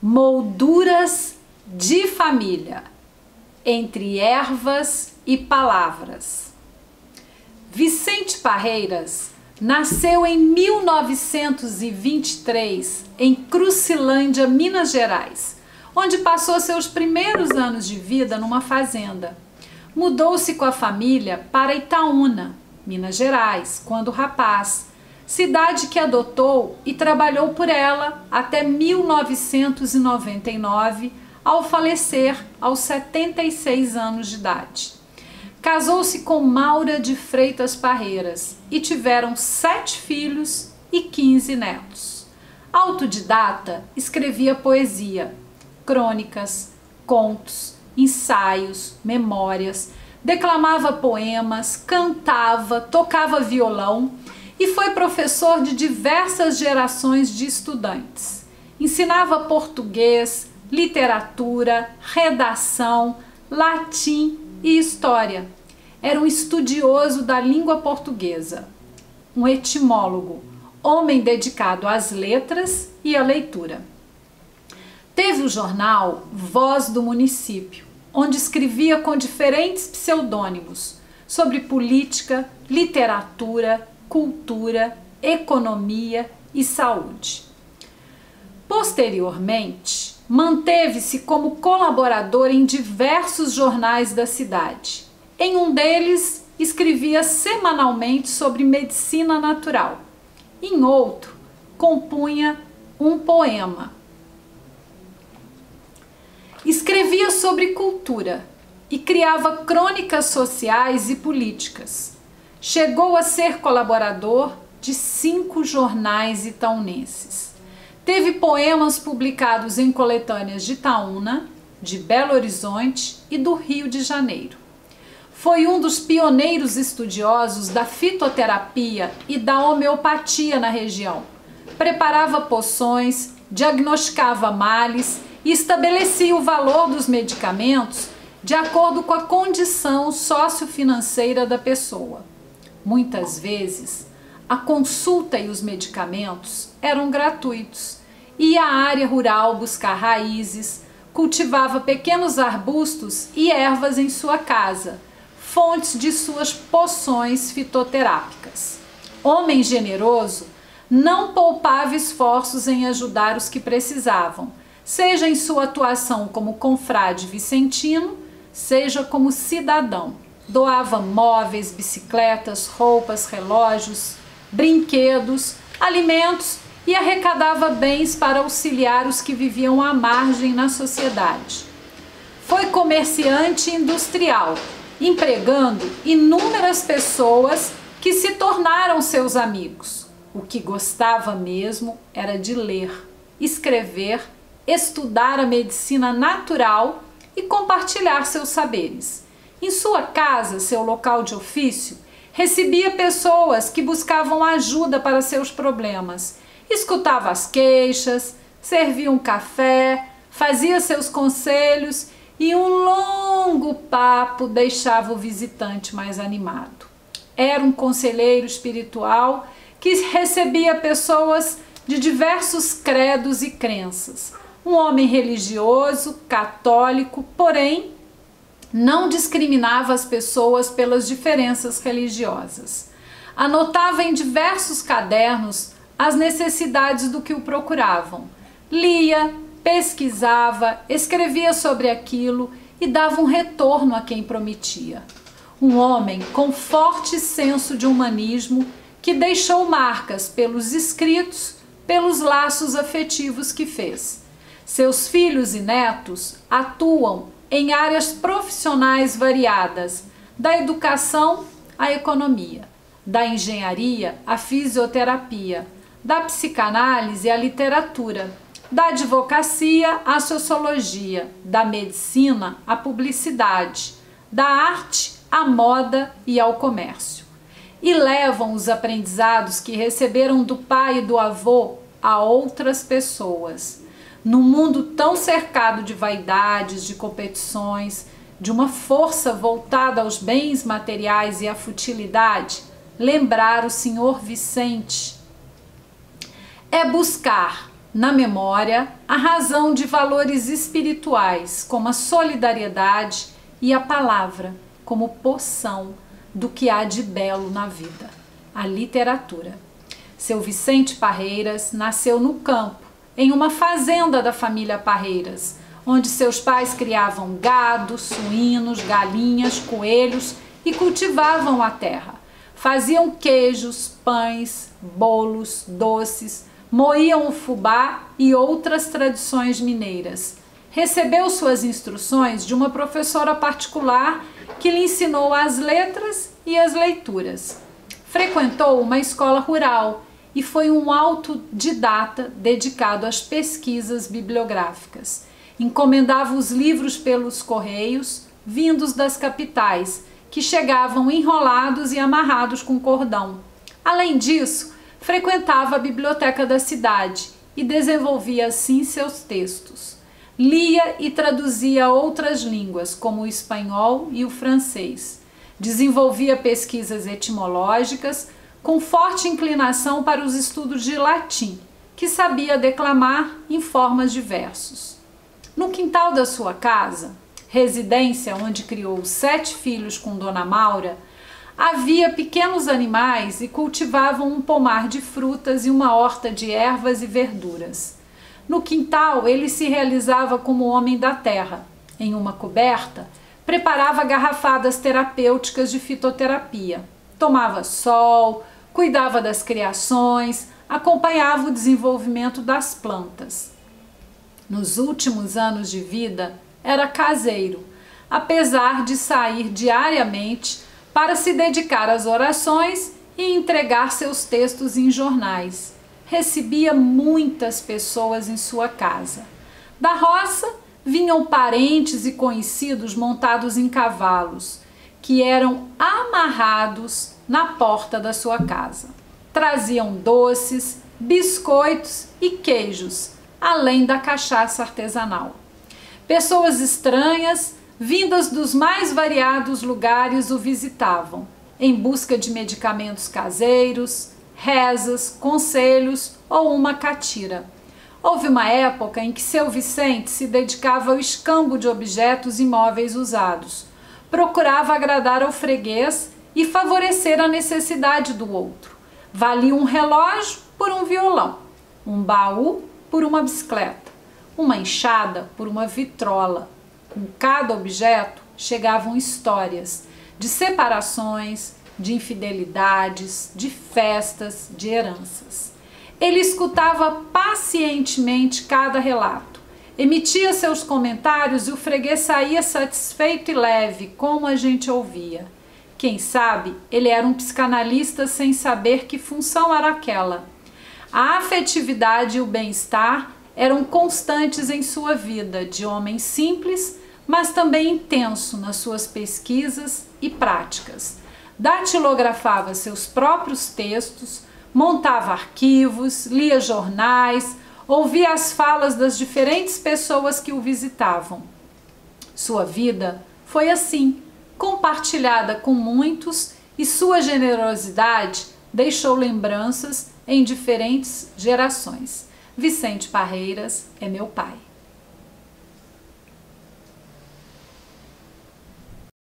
Molduras de família, entre ervas e palavras. Vicente Parreiras nasceu em 1923 em Crucilândia, Minas Gerais, onde passou seus primeiros anos de vida numa fazenda. Mudou-se com a família para Itaúna, Minas Gerais, quando rapaz, cidade que adotou e trabalhou por ela até 1999, ao falecer aos 76 anos de idade. Casou-se com Maura de Freitas Parreiras e tiveram 7 filhos e 15 netos. Autodidata, escrevia poesia, crônicas, contos, ensaios, memórias, declamava poemas, cantava, tocava violão e foi professor de diversas gerações de estudantes. Ensinava português, literatura, redação, latim e história. Era um estudioso da língua portuguesa, um etimólogo, homem dedicado às letras e à leitura. Teve o jornal Voz do Município, onde escrevia com diferentes pseudônimos sobre política, literatura, cultura, economia e saúde. Posteriormente, manteve-se como colaborador em diversos jornais da cidade. Em um deles, escrevia semanalmente sobre medicina natural. Em outro, compunha um poema. Escrevia sobre cultura e criava crônicas sociais e políticas. Chegou a ser colaborador de 5 jornais itaunenses. Teve poemas publicados em coletâneas de Itaúna, de Belo Horizonte e do Rio de Janeiro. Foi um dos pioneiros estudiosos da fitoterapia e da homeopatia na região. Preparava poções, diagnosticava males e estabelecia o valor dos medicamentos de acordo com a condição sociofinanceira da pessoa. Muitas vezes, a consulta e os medicamentos eram gratuitos. Ia à área rural buscar raízes, cultivava pequenos arbustos e ervas em sua casa, fontes de suas poções fitoterápicas. Homem generoso, não poupava esforços em ajudar os que precisavam, seja em sua atuação como confrade vicentino, seja como cidadão. Doava móveis, bicicletas, roupas, relógios, brinquedos, alimentos e arrecadava bens para auxiliar os que viviam à margem na sociedade. Foi comerciante industrial, empregando inúmeras pessoas que se tornaram seus amigos. O que gostava mesmo era de ler, escrever, estudar a medicina natural e compartilhar seus saberes. Em sua casa, seu local de ofício, recebia pessoas que buscavam ajuda para seus problemas. Escutava as queixas, servia um café, fazia seus conselhos e um longo papo deixava o visitante mais animado. Era um conselheiro espiritual que recebia pessoas de diversos credos e crenças. Um homem religioso, católico, porém não discriminava as pessoas pelas diferenças religiosas. Anotava em diversos cadernos as necessidades do que o procuravam. Lia, pesquisava, escrevia sobre aquilo e dava um retorno a quem prometia. Um homem com forte senso de humanismo que deixou marcas pelos escritos, pelos laços afetivos que fez. Seus filhos e netos atuam em áreas profissionais variadas, da educação à economia, da engenharia à fisioterapia, da psicanálise à literatura, da advocacia à sociologia, da medicina à publicidade, da arte à moda e ao comércio. E levam os aprendizados que receberam do pai e do avô a outras pessoas. Num mundo tão cercado de vaidades, de competições, de uma força voltada aos bens materiais e à futilidade, lembrar o Senhor Vicente é buscar na memória, a razão de valores espirituais, como a solidariedade e a palavra, como poção do que há de belo na vida, a literatura. Seu Vicente Parreiras nasceu no campo, em uma fazenda da família Parreiras, onde seus pais criavam gado, suínos, galinhas, coelhos e cultivavam a terra. Faziam queijos, pães, bolos, doces, moíam o fubá e outras tradições mineiras. Recebeu suas instruções de uma professora particular que lhe ensinou as letras e as leituras. Frequentou uma escola rural e foi um autodidata dedicado às pesquisas bibliográficas. Encomendava os livros pelos correios, vindos das capitais, que chegavam enrolados e amarrados com cordão. Além disso, frequentava a biblioteca da cidade e desenvolvia assim seus textos. Lia e traduzia outras línguas, como o espanhol e o francês. Desenvolvia pesquisas etimológicas, com forte inclinação para os estudos de latim, que sabia declamar em formas de versos. No quintal da sua casa, residência onde criou 7 filhos com Dona Maura, havia pequenos animais e cultivavam um pomar de frutas e uma horta de ervas e verduras. No quintal, ele se realizava como homem da terra. Em uma coberta, preparava garrafadas terapêuticas de fitoterapia. Tomava sol, cuidava das criações, acompanhava o desenvolvimento das plantas. Nos últimos anos de vida, era caseiro, apesar de sair diariamente para se dedicar às orações e entregar seus textos em jornais. Recebia muitas pessoas em sua casa. Da roça vinham parentes e conhecidos montados em cavalos, que eram amarrados na porta da sua casa. Traziam doces, biscoitos e queijos, além da cachaça artesanal. Pessoas estranhas, vindas dos mais variados lugares, o visitavam, em busca de medicamentos caseiros, rezas, conselhos ou uma catira. Houve uma época em que seu Vicente se dedicava ao escambo de objetos imóveis usados. Procurava agradar ao freguês e favorecer a necessidade do outro. Valia um relógio por um violão, um baú por uma bicicleta, uma enxada por uma vitrola. Com cada objeto chegavam histórias de separações, de infidelidades, de festas, de heranças. Ele escutava pacientemente cada relato, emitia seus comentários e o freguês saía satisfeito e leve, como a gente ouvia. Quem sabe ele era um psicanalista sem saber que função era aquela. A afetividade e o bem-estar eram constantes em sua vida, de homem simples, mas também intenso nas suas pesquisas e práticas. Datilografava seus próprios textos, montava arquivos, lia jornais, ouvia as falas das diferentes pessoas que o visitavam. Sua vida foi assim, compartilhada com muitos, e sua generosidade deixou lembranças em diferentes gerações. Vicente Parreiras é meu pai.